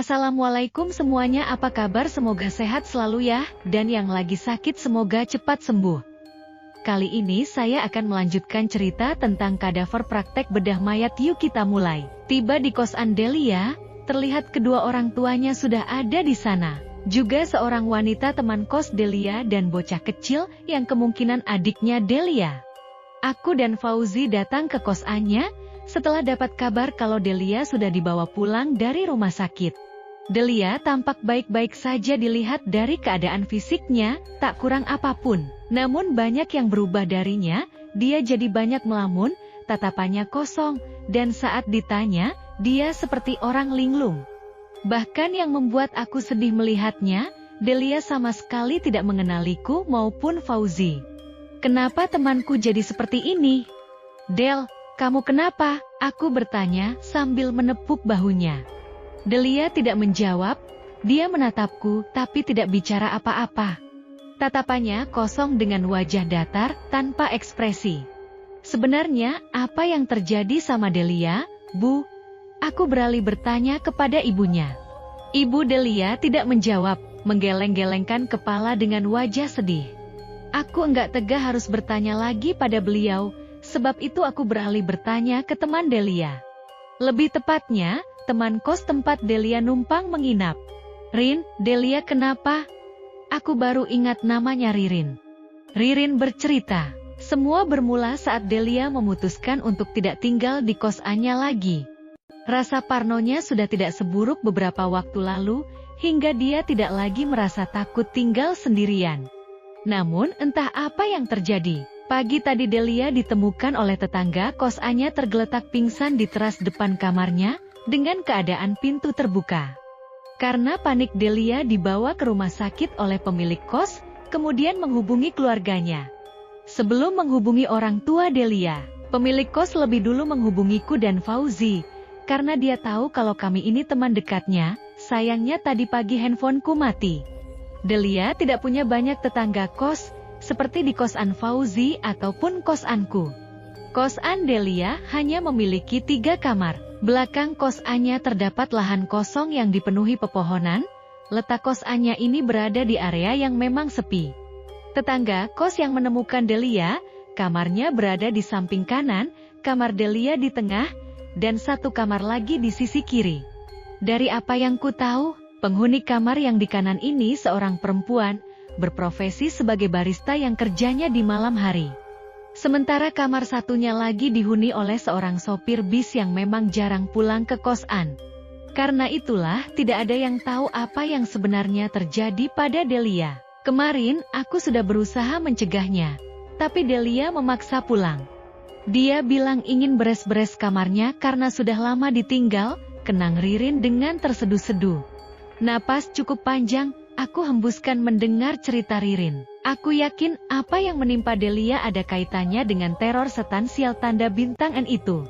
Assalamualaikum semuanya, apa kabar? Semoga sehat selalu ya, dan yang lagi sakit semoga cepat sembuh. Kali ini saya akan melanjutkan cerita tentang kadaver praktek bedah mayat. Yuk kita mulai. Tiba di kosan Delia, terlihat kedua orang tuanya sudah ada di sana. Juga seorang wanita teman kos Delia dan bocah kecil yang kemungkinan adiknya Delia. Aku dan Fauzi datang ke kosannya setelah dapat kabar kalau Delia sudah dibawa pulang dari rumah sakit. Delia tampak baik-baik saja dilihat dari keadaan fisiknya, tak kurang apapun. Namun banyak yang berubah darinya, dia jadi banyak melamun, tatapannya kosong, dan saat ditanya, dia seperti orang linglung. Bahkan yang membuat aku sedih melihatnya, Delia sama sekali tidak mengenaliku maupun Fauzi. Kenapa temanku jadi seperti ini? Del, kamu kenapa? Aku bertanya sambil menepuk bahunya. Delia tidak menjawab, dia menatapku tapi tidak bicara apa-apa. Tatapannya kosong dengan wajah datar, tanpa ekspresi. Sebenarnya, apa yang terjadi sama Delia, Bu? Aku beralih bertanya kepada ibunya. Ibu Delia tidak menjawab, menggeleng-gelengkan kepala dengan wajah sedih. Aku enggak tega harus bertanya lagi pada beliau, sebab itu aku beralih bertanya ke teman Delia. Lebih tepatnya, teman kos tempat Delia numpang menginap. Rin, Delia kenapa? Aku baru ingat namanya Ririn. Ririn bercerita, semua bermula saat Delia memutuskan untuk tidak tinggal di kosannya lagi. Rasa parnonya sudah tidak seburuk beberapa waktu lalu, hingga dia tidak lagi merasa takut tinggal sendirian. Namun entah apa yang terjadi. Pagi tadi Delia ditemukan oleh tetangga kosannya tergeletak pingsan di teras depan kamarnya, dengan keadaan pintu terbuka. Karena panik Delia dibawa ke rumah sakit oleh pemilik kos, kemudian menghubungi keluarganya. Sebelum menghubungi orang tua Delia, pemilik kos lebih dulu menghubungiku dan Fauzi, karena dia tahu kalau kami ini teman dekatnya. Sayangnya tadi pagi handphoneku mati. Delia tidak punya banyak tetangga kos, seperti di kosan Fauzi ataupun kosanku. Kosan Delia hanya memiliki 3 kamar. Belakang kosannya terdapat lahan kosong yang dipenuhi pepohonan. Letak kosannya ini berada di area yang memang sepi. Tetangga kos yang menemukan Delia, kamarnya berada di samping kanan, kamar Delia di tengah, dan 1 kamar lagi di sisi kiri. Dari apa yang ku tahu, penghuni kamar yang di kanan ini seorang perempuan, berprofesi sebagai barista yang kerjanya di malam hari. Sementara kamar satunya lagi dihuni oleh seorang sopir bis yang memang jarang pulang ke kosan. Karena itulah tidak ada yang tahu apa yang sebenarnya terjadi pada Delia. Kemarin aku sudah berusaha mencegahnya, tapi Delia memaksa pulang. Dia bilang ingin beres-beres kamarnya karena sudah lama ditinggal, kenang Ririn dengan terseduh-seduh. Napas cukup panjang, aku hembuskan mendengar cerita Ririn. Aku yakin apa yang menimpa Delia ada kaitannya dengan teror setan sial tanda bintang N itu.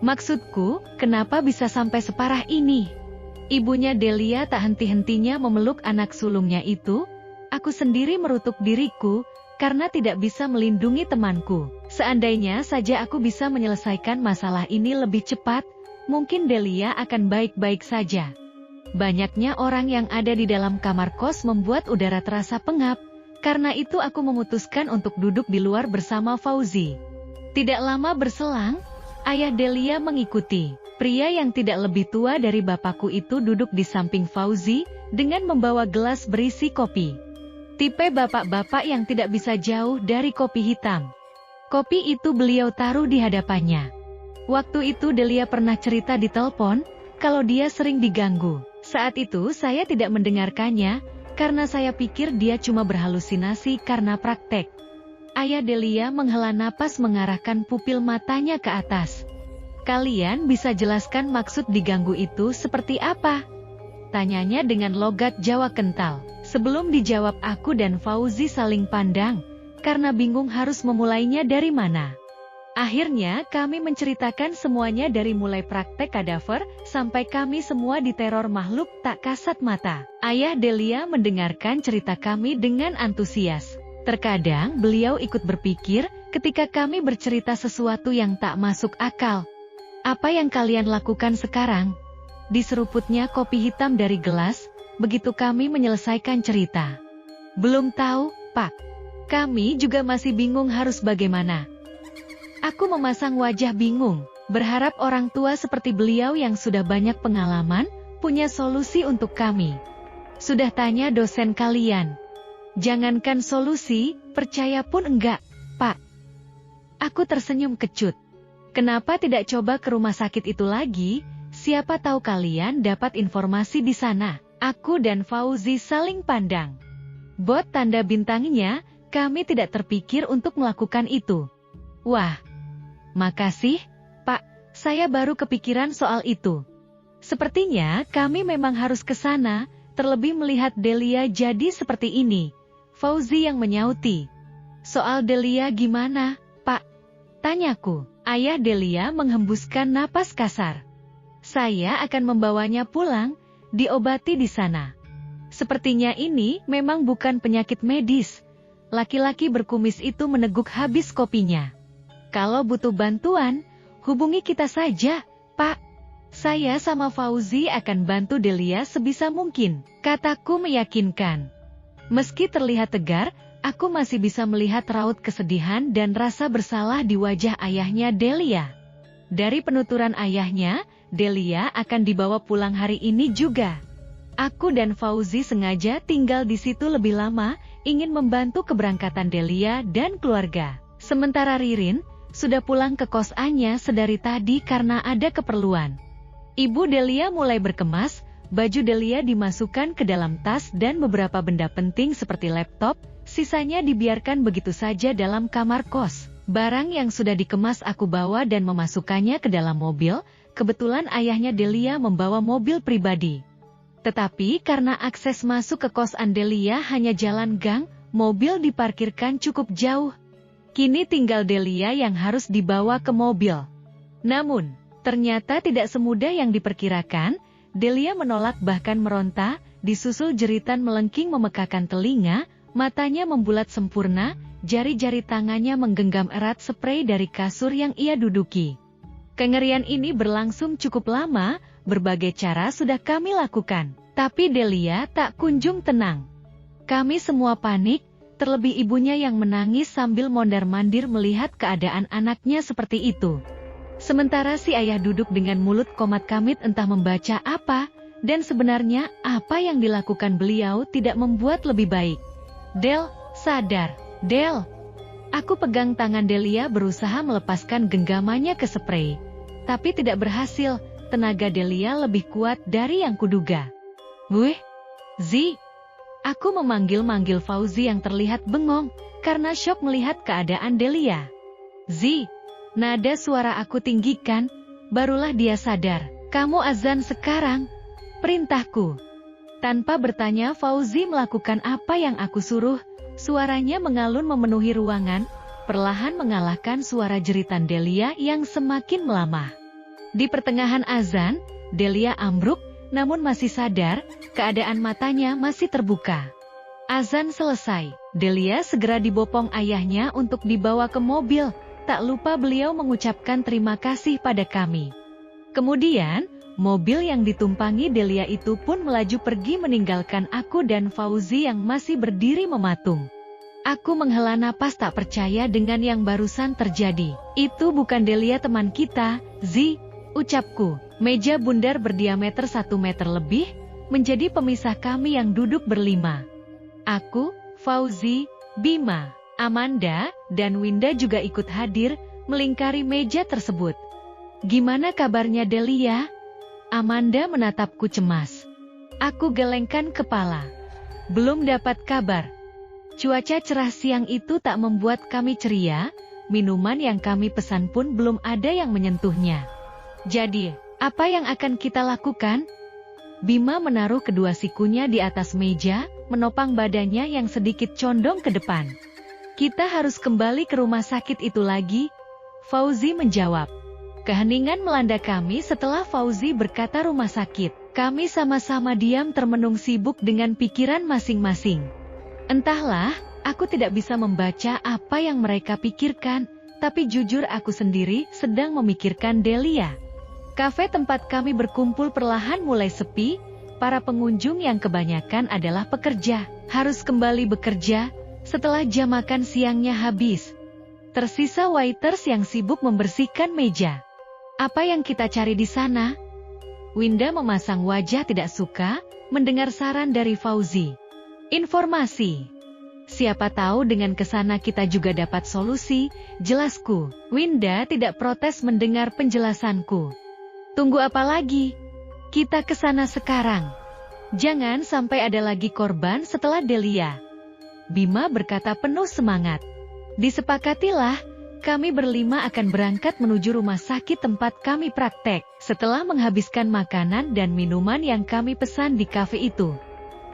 Maksudku, kenapa bisa sampai separah ini? Ibunya Delia tak henti-hentinya memeluk anak sulungnya itu. Aku sendiri merutuk diriku, karena tidak bisa melindungi temanku. Seandainya saja aku bisa menyelesaikan masalah ini lebih cepat, mungkin Delia akan baik-baik saja. Banyaknya orang yang ada di dalam kamar kos membuat udara terasa pengap, karena itu aku memutuskan untuk duduk di luar bersama Fauzi. Tidak lama berselang, ayah Delia mengikuti. Pria yang tidak lebih tua dari bapakku itu duduk di samping Fauzi, dengan membawa gelas berisi kopi. Tipe bapak-bapak yang tidak bisa jauh dari kopi hitam. Kopi itu beliau taruh di hadapannya. Waktu itu Delia pernah cerita di telepon, kalau dia sering diganggu. Saat itu saya tidak mendengarkannya, karena saya pikir dia cuma berhalusinasi karena praktek. Ayah Delia menghela napas mengarahkan pupil matanya ke atas. Kalian bisa jelaskan maksud diganggu itu seperti apa? Tanyanya dengan logat Jawa kental. Sebelum dijawab aku dan Fauzi saling pandang, karena bingung harus memulainya dari mana. Akhirnya kami menceritakan semuanya dari mulai praktek kadaver, sampai kami semua diteror makhluk tak kasat mata. Ayah Delia mendengarkan cerita kami dengan antusias. Terkadang beliau ikut berpikir, ketika kami bercerita sesuatu yang tak masuk akal. Apa yang kalian lakukan sekarang? Diseruputnya kopi hitam dari gelas, begitu kami menyelesaikan cerita. Belum tahu, Pak. Kami juga masih bingung harus bagaimana. Aku memasang wajah bingung, berharap orang tua seperti beliau yang sudah banyak pengalaman, punya solusi untuk kami. Sudah tanya dosen kalian. Jangankan solusi, percaya pun enggak, Pak. Aku tersenyum kecut. Kenapa tidak coba ke rumah sakit itu lagi? Siapa tahu kalian dapat informasi di sana. Aku dan Fauzi saling pandang. Bot tanda bintangnya, kami tidak terpikir untuk melakukan itu. Wah, makasih, Pak. Saya baru kepikiran soal itu. Sepertinya kami memang harus ke sana, terlebih melihat Delia jadi seperti ini. Fauzi yang menyauti. Soal Delia gimana, Pak? Tanyaku. Ayah Delia menghembuskan napas kasar. Saya akan membawanya pulang, diobati di sana. Sepertinya ini memang bukan penyakit medis. Laki-laki berkumis itu meneguk habis kopinya. Kalau butuh bantuan, hubungi kita saja, Pak. Saya sama Fauzi akan bantu Delia sebisa mungkin, kataku meyakinkan. Meski terlihat tegar, aku masih bisa melihat raut kesedihan dan rasa bersalah di wajah ayahnya Delia. Dari penuturan ayahnya, Delia akan dibawa pulang hari ini juga. Aku dan Fauzi sengaja tinggal di situ lebih lama, ingin membantu keberangkatan Delia dan keluarga. Sementara Ririn, sudah pulang ke kosannya sedari tadi karena ada keperluan. Ibu Delia mulai berkemas, baju Delia dimasukkan ke dalam tas dan beberapa benda penting seperti laptop, sisanya dibiarkan begitu saja dalam kamar kos. Barang yang sudah dikemas aku bawa dan memasukkannya ke dalam mobil, kebetulan ayahnya Delia membawa mobil pribadi. Tetapi karena akses masuk ke kosan Delia hanya jalan gang, mobil diparkirkan cukup jauh. Kini tinggal Delia yang harus dibawa ke mobil. Namun, ternyata tidak semudah yang diperkirakan. Delia menolak bahkan meronta, disusul jeritan melengking memekakan telinga, matanya membulat sempurna, jari-jari tangannya menggenggam erat sprei dari kasur yang ia duduki. Kengerian ini berlangsung cukup lama, berbagai cara sudah kami lakukan, tapi Delia tak kunjung tenang. Kami semua panik, terlebih ibunya yang menangis sambil mondar-mandir melihat keadaan anaknya seperti itu. Sementara si ayah duduk dengan mulut komat kamit entah membaca apa, dan sebenarnya apa yang dilakukan beliau tidak membuat lebih baik. Del, sadar, Del. Aku pegang tangan Delia berusaha melepaskan genggamannya ke sprei. Tapi tidak berhasil, tenaga Delia lebih kuat dari yang kuduga. Wih, Zi. Aku memanggil-manggil Fauzi yang terlihat bengong, karena syok melihat keadaan Delia. Zi. Nada suara aku tinggikan, barulah dia sadar. Kamu azan sekarang, perintahku. Tanpa bertanya Fauzi melakukan apa yang aku suruh, suaranya mengalun memenuhi ruangan, perlahan mengalahkan suara jeritan Delia yang semakin melamah. Di pertengahan azan, Delia ambruk, namun masih sadar, keadaan matanya masih terbuka. Azan selesai, Delia segera dibopong ayahnya untuk dibawa ke mobil. Tak lupa beliau mengucapkan terima kasih pada kami. Kemudian, mobil yang ditumpangi Delia itu pun melaju pergi meninggalkan aku dan Fauzi yang masih berdiri mematung. Aku menghela napas tak percaya dengan yang barusan terjadi. Itu bukan Delia teman kita, Zi, ucapku. Meja bundar berdiameter 1 meter lebih, menjadi pemisah kami yang duduk berlima. Aku, Fauzi, Bima, Amanda, dan Winda juga ikut hadir, melingkari meja tersebut. Gimana kabarnya Delia? Amanda menatapku cemas. Aku gelengkan kepala. Belum dapat kabar. Cuaca cerah siang itu tak membuat kami ceria, minuman yang kami pesan pun belum ada yang menyentuhnya. Jadi, apa yang akan kita lakukan? Bima menaruh kedua sikunya di atas meja, menopang badannya yang sedikit condong ke depan. Kita harus kembali ke rumah sakit itu lagi, Fauzi menjawab. Keheningan melanda kami setelah Fauzi berkata rumah sakit. Kami sama-sama diam termenung sibuk dengan pikiran masing-masing. Entahlah, aku tidak bisa membaca apa yang mereka pikirkan, tapi jujur aku sendiri sedang memikirkan Delia. Kafe tempat kami berkumpul perlahan mulai sepi, para pengunjung yang kebanyakan adalah pekerja, harus kembali bekerja setelah jam makan siangnya habis. Tersisa waiters yang sibuk membersihkan meja. Apa yang kita cari di sana? Winda memasang wajah tidak suka mendengar saran dari Fauzi. Informasi. Siapa tahu dengan kesana kita juga dapat solusi, jelasku. Winda tidak protes mendengar penjelasanku. Tunggu apa lagi? Kita kesana sekarang. Jangan sampai ada lagi korban setelah Delia. Bima berkata penuh semangat. Disepakatilah, kami berlima akan berangkat menuju rumah sakit tempat kami praktek, setelah menghabiskan makanan dan minuman yang kami pesan di kafe itu.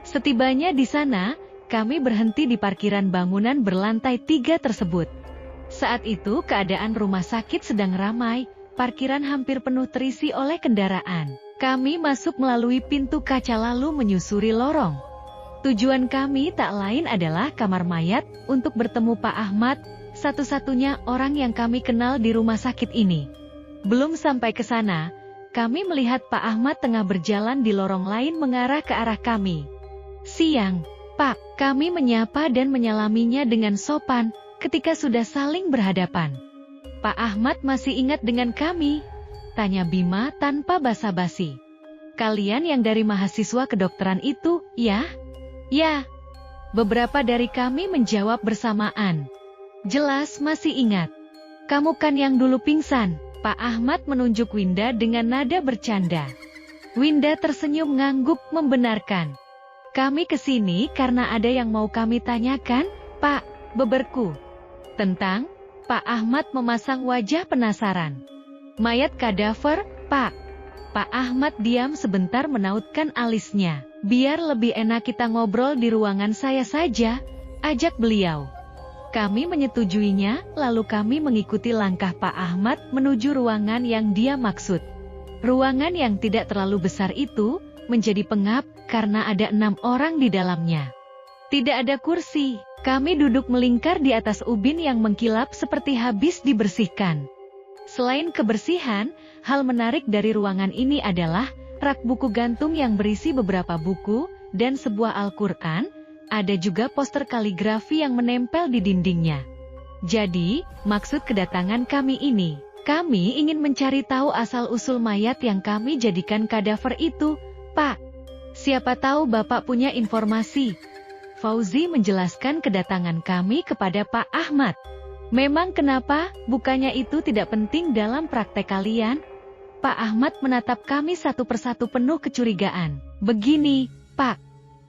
Setibanya di sana, kami berhenti di parkiran bangunan berlantai 3 tersebut. Saat itu keadaan rumah sakit sedang ramai, parkiran hampir penuh terisi oleh kendaraan. Kami masuk melalui pintu kaca lalu menyusuri lorong. Tujuan kami tak lain adalah kamar mayat untuk bertemu Pak Ahmad, satu-satunya orang yang kami kenal di rumah sakit ini. Belum sampai ke sana, kami melihat Pak Ahmad tengah berjalan di lorong lain mengarah ke arah kami. Siang, Pak, kami menyapa dan menyalaminya dengan sopan ketika sudah saling berhadapan. Pak Ahmad masih ingat dengan kami? Tanya Bima tanpa basa-basi. Kalian yang dari mahasiswa kedokteran itu, ya? Ya. Beberapa dari kami menjawab bersamaan. Jelas masih ingat. Kamu kan yang dulu pingsan? Pak Ahmad menunjuk Winda dengan nada bercanda. Winda tersenyum ngangguk membenarkan. Kami kesini karena ada yang mau kami tanyakan, Pak, beberku. Tentang? Pak Ahmad memasang wajah penasaran. Mayat kadaver, Pak. Pak Ahmad diam sebentar menautkan alisnya. Biar lebih enak kita ngobrol di ruangan saya saja, ajak beliau. Kami menyetujuinya, lalu kami mengikuti langkah Pak Ahmad menuju ruangan yang dia maksud. Ruangan yang tidak terlalu besar itu menjadi pengap karena ada 6 orang di dalamnya. Tidak ada kursi. Kami duduk melingkar di atas ubin yang mengkilap seperti habis dibersihkan. Selain kebersihan, hal menarik dari ruangan ini adalah rak buku gantung yang berisi beberapa buku dan sebuah Al-Quran. Ada juga poster kaligrafi yang menempel di dindingnya. Jadi, maksud kedatangan kami ini, kami ingin mencari tahu asal-usul mayat yang kami jadikan kadaver itu, Pak. Siapa tahu Bapak punya informasi. Fauzi menjelaskan kedatangan kami kepada Pak Ahmad. Memang kenapa, bukannya itu tidak penting dalam praktek kalian? Pak Ahmad menatap kami satu persatu penuh kecurigaan. Begini, Pak.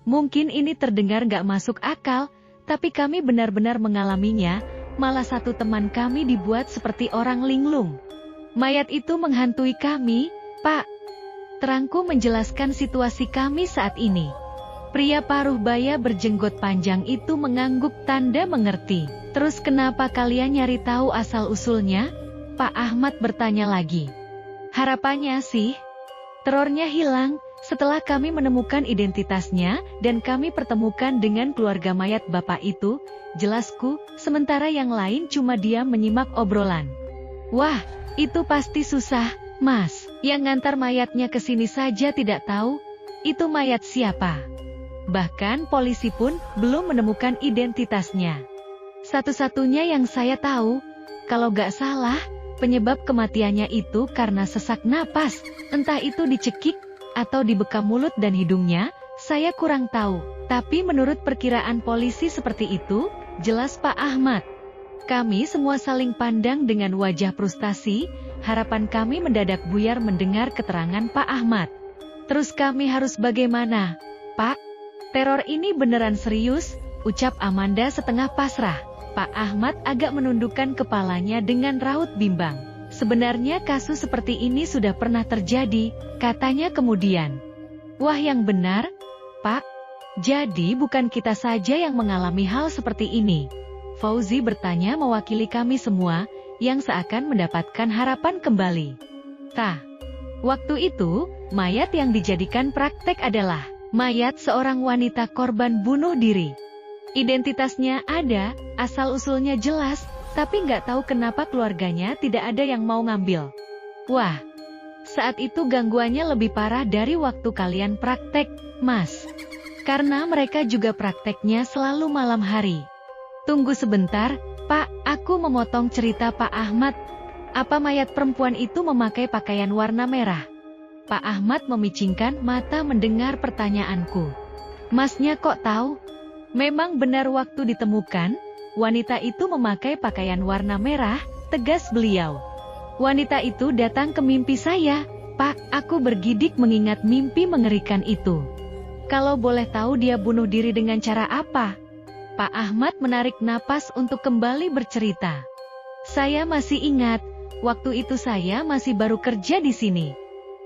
Mungkin ini terdengar gak masuk akal, tapi kami benar-benar mengalaminya, malah satu teman kami dibuat seperti orang linglung. Mayat itu menghantui kami, Pak. Terangku menjelaskan situasi kami saat ini. Pria paruh baya berjenggot panjang itu mengangguk tanda mengerti. Terus kenapa kalian nyari tahu asal-usulnya? Pak Ahmad bertanya lagi. Harapannya sih, terornya hilang setelah kami menemukan identitasnya dan kami pertemukan dengan keluarga mayat bapak itu, jelasku, sementara yang lain cuma diam menyimak obrolan. Wah, itu pasti susah, Mas. Yang ngantar mayatnya ke sini saja tidak tahu, itu mayat siapa. Bahkan polisi pun belum menemukan identitasnya. Satu-satunya yang saya tahu, kalau gak salah, penyebab kematiannya itu karena sesak napas, entah itu dicekik atau dibekam mulut dan hidungnya, saya kurang tahu. Tapi menurut perkiraan polisi seperti itu, jelas Pak Ahmad. Kami semua saling pandang dengan wajah frustasi, harapan kami mendadak buyar mendengar keterangan Pak Ahmad. Terus kami harus bagaimana, Pak? Teror ini beneran serius, ucap Amanda setengah pasrah. Pak Ahmad agak menundukkan kepalanya dengan raut bimbang. Sebenarnya kasus seperti ini sudah pernah terjadi, katanya kemudian. Wah, yang benar, Pak. Jadi bukan kita saja yang mengalami hal seperti ini. Fauzi bertanya mewakili kami semua, yang seakan mendapatkan harapan kembali. Tah, waktu itu, mayat yang dijadikan praktek adalah mayat seorang wanita korban bunuh diri. Identitasnya ada, asal-usulnya jelas, tapi nggak tahu kenapa keluarganya tidak ada yang mau ngambil. Wah, Saat itu gangguannya lebih parah dari waktu kalian praktek, Mas. Karena mereka juga prakteknya selalu malam hari. Tunggu sebentar, Pak, aku memotong cerita Pak Ahmad. Apa mayat perempuan itu memakai pakaian warna merah? Pak Ahmad memicingkan mata mendengar pertanyaanku. Masnya kok tahu? Memang benar waktu ditemukan, wanita itu memakai pakaian warna merah, tegas beliau. Wanita itu datang ke mimpi saya, Pak, aku bergidik mengingat mimpi mengerikan itu. Kalau boleh tahu dia bunuh diri dengan cara apa? Pak Ahmad menarik napas untuk kembali bercerita. Saya masih ingat, waktu itu saya masih baru kerja di sini.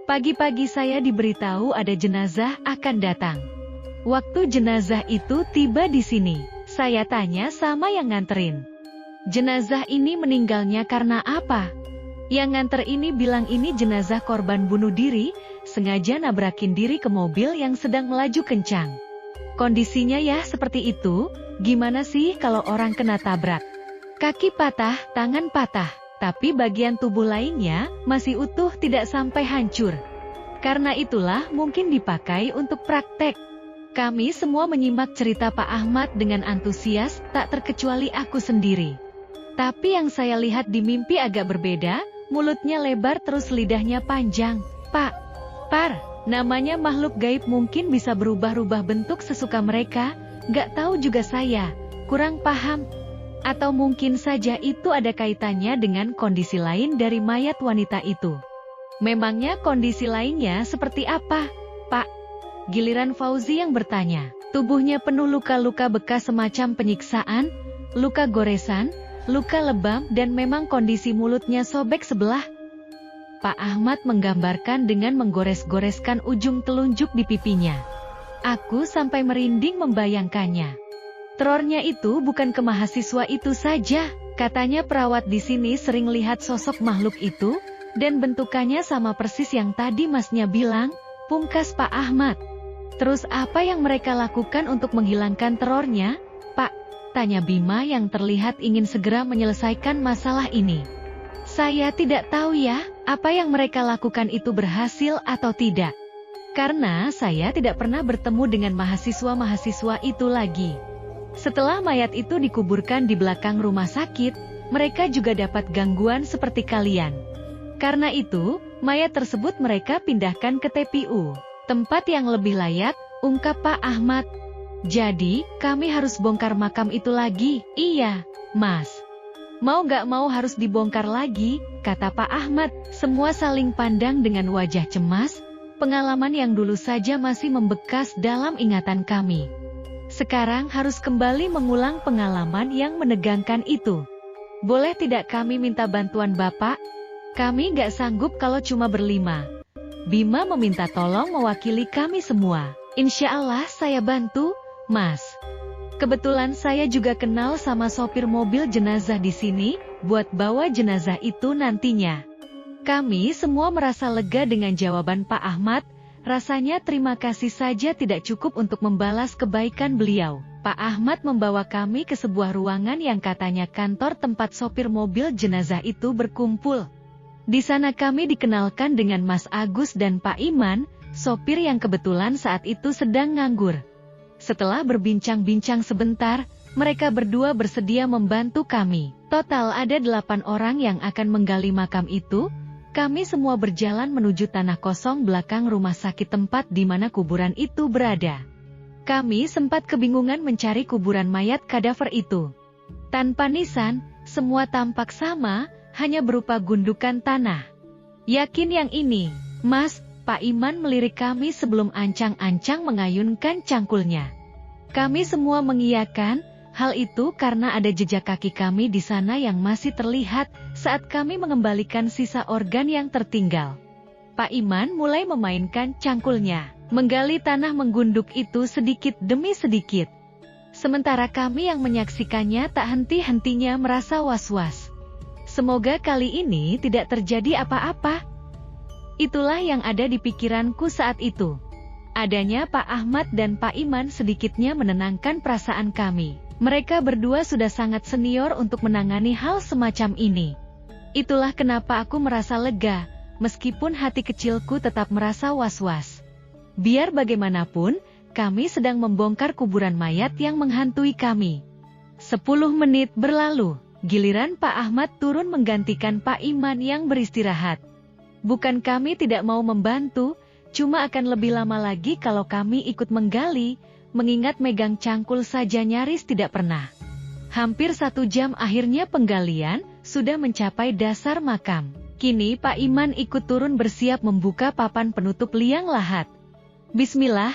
Pagi-pagi saya diberitahu ada jenazah akan datang. Waktu jenazah itu tiba di sini, saya tanya sama yang nganterin. Jenazah ini meninggalnya karena apa? Yang nganter ini bilang ini jenazah korban bunuh diri, sengaja nabrakin diri ke mobil yang sedang melaju kencang. Kondisinya ya seperti itu, gimana sih kalau orang kena tabrak? Kaki patah, tangan patah, tapi bagian tubuh lainnya masih utuh tidak sampai hancur. Karena itulah mungkin dipakai untuk praktek. Kami semua menyimak cerita Pak Ahmad dengan antusias, tak terkecuali aku sendiri. Tapi yang saya lihat di mimpi agak berbeda, mulutnya lebar terus lidahnya panjang. Pak, Par, namanya makhluk gaib mungkin bisa berubah-ubah bentuk sesuka mereka, gak tahu juga saya, kurang paham. Atau mungkin saja itu ada kaitannya dengan kondisi lain dari mayat wanita itu. Memangnya kondisi lainnya seperti apa, Pak? Giliran Fauzi yang bertanya. Tubuhnya penuh luka-luka bekas semacam penyiksaan, luka goresan, luka lebam dan memang kondisi mulutnya sobek sebelah. Pak Ahmad menggambarkan dengan menggores-goreskan ujung telunjuk di pipinya. Aku sampai merinding membayangkannya. Terornya itu bukan ke mahasiswa itu saja, katanya perawat di sini sering lihat sosok makhluk itu, dan bentukannya sama persis yang tadi masnya bilang, pungkas Pak Ahmad. Terus apa yang mereka lakukan untuk menghilangkan terornya, Pak? Tanya Bima yang terlihat ingin segera menyelesaikan masalah ini. Saya tidak tahu ya, apa yang mereka lakukan itu berhasil atau tidak. Karena saya tidak pernah bertemu dengan mahasiswa-mahasiswa itu lagi. Setelah mayat itu dikuburkan di belakang rumah sakit, mereka juga dapat gangguan seperti kalian. Karena itu, mayat tersebut mereka pindahkan ke TPU. Tempat yang lebih layak, ungkap Pak Ahmad. Jadi, kami harus bongkar makam itu lagi. Iya, Mas. Mau gak mau harus dibongkar lagi, kata Pak Ahmad. Semua saling pandang dengan wajah cemas, pengalaman yang dulu saja masih membekas dalam ingatan kami. Sekarang harus kembali mengulang pengalaman yang menegangkan itu. Boleh tidak kami minta bantuan Bapak? Kami gak sanggup kalau cuma berlima. Bima meminta tolong mewakili kami semua. Insya Allah saya bantu, Mas. Kebetulan saya juga kenal sama sopir mobil jenazah di sini, buat bawa jenazah itu nantinya. Kami semua merasa lega dengan jawaban Pak Ahmad, rasanya terima kasih saja tidak cukup untuk membalas kebaikan beliau. Pak Ahmad membawa kami ke sebuah ruangan yang katanya kantor tempat sopir mobil jenazah itu berkumpul. Di sana kami dikenalkan dengan Mas Agus dan Pak Iman, sopir yang kebetulan saat itu sedang nganggur. Setelah berbincang-bincang sebentar, mereka berdua bersedia membantu kami. Total ada 8 orang yang akan menggali makam itu. Kami semua berjalan menuju tanah kosong belakang rumah sakit tempat di mana kuburan itu berada. Kami sempat kebingungan mencari kuburan mayat kadaver itu. Tanpa nisan, semua tampak sama, hanya berupa gundukan tanah. Yakin yang ini, Mas? Pak Iman melirik kami sebelum ancang-ancang mengayunkan cangkulnya. Kami semua mengiyakan, hal itu karena ada jejak kaki kami di sana yang masih terlihat saat kami mengembalikan sisa organ yang tertinggal. Pak Iman mulai memainkan cangkulnya, menggali tanah menggunduk itu sedikit demi sedikit. Sementara kami yang menyaksikannya tak henti-hentinya merasa was-was. Semoga kali ini tidak terjadi apa-apa. Itulah yang ada di pikiranku saat itu. Adanya Pak Ahmad dan Pak Iman sedikitnya menenangkan perasaan kami. Mereka berdua sudah sangat senior untuk menangani hal semacam ini. Itulah kenapa aku merasa lega. Meskipun hati kecilku tetap merasa was-was. Biar bagaimanapun, kami sedang membongkar kuburan mayat yang menghantui kami. 10 menit berlalu, giliran Pak Ahmad turun menggantikan Pak Iman yang beristirahat. Bukan kami tidak mau membantu, cuma akan lebih lama lagi kalau kami ikut menggali, mengingat megang cangkul saja nyaris tidak pernah. Hampir 1 jam akhirnya penggalian, sudah mencapai dasar makam. Kini Pak Iman ikut turun bersiap membuka papan penutup liang lahat. Bismillah,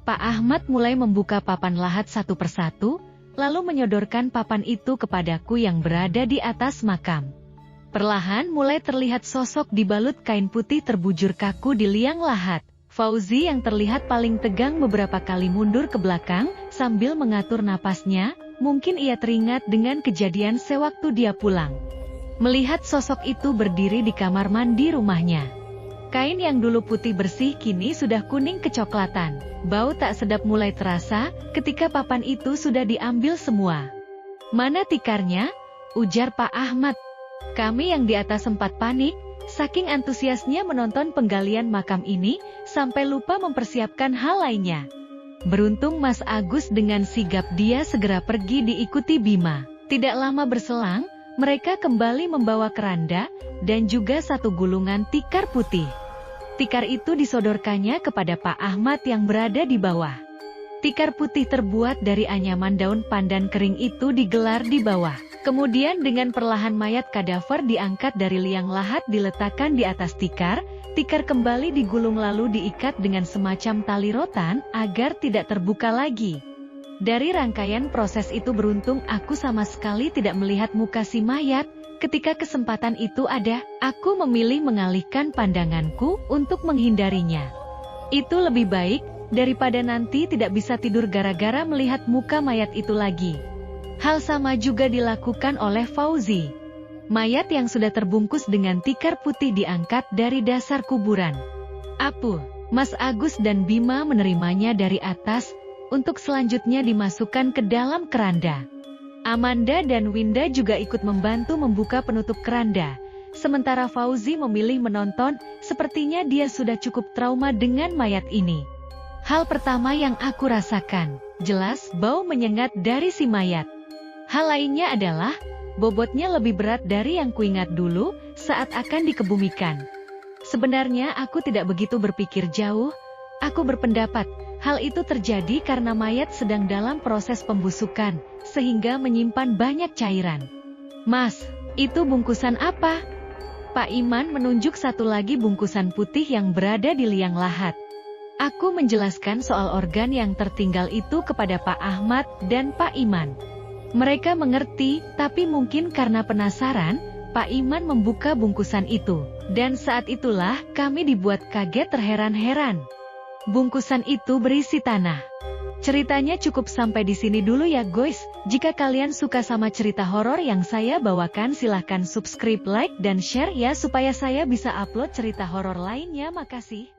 Pak Ahmad mulai membuka papan lahat satu persatu, lalu menyodorkan papan itu kepadaku yang berada di atas makam. Perlahan mulai terlihat sosok dibalut kain putih terbujur kaku di liang lahat. Fauzi yang terlihat paling tegang beberapa kali mundur ke belakang, sambil mengatur napasnya, mungkin ia teringat dengan kejadian sewaktu dia pulang. Melihat sosok itu berdiri di kamar mandi rumahnya. Kain yang dulu putih bersih kini sudah kuning kecoklatan. Bau tak sedap mulai terasa ketika papan itu sudah diambil semua. "Mana tikarnya?" ujar Pak Ahmad. Kami yang di atas sempat panik, saking antusiasnya menonton penggalian makam ini, sampai lupa mempersiapkan hal lainnya. Beruntung Mas Agus dengan sigap dia segera pergi diikuti Bima. Tidak lama berselang, mereka kembali membawa keranda, dan juga 1 gulungan tikar putih. Tikar itu disodorkannya kepada Pak Ahmad yang berada di bawah. Tikar putih terbuat dari anyaman daun pandan kering itu digelar di bawah. Kemudian dengan perlahan mayat kadaver diangkat dari liang lahat diletakkan di atas tikar. Tikar kembali digulung lalu diikat dengan semacam tali rotan agar tidak terbuka lagi. Dari rangkaian proses itu beruntung aku sama sekali tidak melihat muka si mayat. Ketika kesempatan itu ada, aku memilih mengalihkan pandanganku untuk menghindarinya. Itu lebih baik, daripada nanti tidak bisa tidur gara-gara melihat muka mayat itu lagi. Hal sama juga dilakukan oleh Fauzi. Mayat yang sudah terbungkus dengan tikar putih diangkat dari dasar kuburan. Apuh, Mas Agus dan Bima menerimanya dari atas, untuk selanjutnya dimasukkan ke dalam keranda. Amanda dan Winda juga ikut membantu membuka penutup keranda. Sementara Fauzi memilih menonton, sepertinya dia sudah cukup trauma dengan mayat ini. Hal pertama yang aku rasakan, jelas bau menyengat dari si mayat. Hal lainnya adalah, bobotnya lebih berat dari yang kuingat dulu saat akan dikebumikan. Sebenarnya aku tidak begitu berpikir jauh, aku berpendapat, hal itu terjadi karena mayat sedang dalam proses pembusukan, sehingga menyimpan banyak cairan. "Mas, itu bungkusan apa?" Pak Iman menunjuk satu lagi bungkusan putih yang berada di liang lahat. Aku menjelaskan soal organ yang tertinggal itu kepada Pak Ahmad dan Pak Iman. Mereka mengerti, tapi mungkin karena penasaran, Pak Iman membuka bungkusan itu. Dan saat itulah kami dibuat kaget terheran-heran. Bungkusan itu berisi tanah. Ceritanya cukup sampai di sini dulu ya guys. Jika kalian suka sama cerita horor yang saya bawakan, silahkan subscribe, like, dan share ya supaya saya bisa upload cerita horor lainnya. Makasih.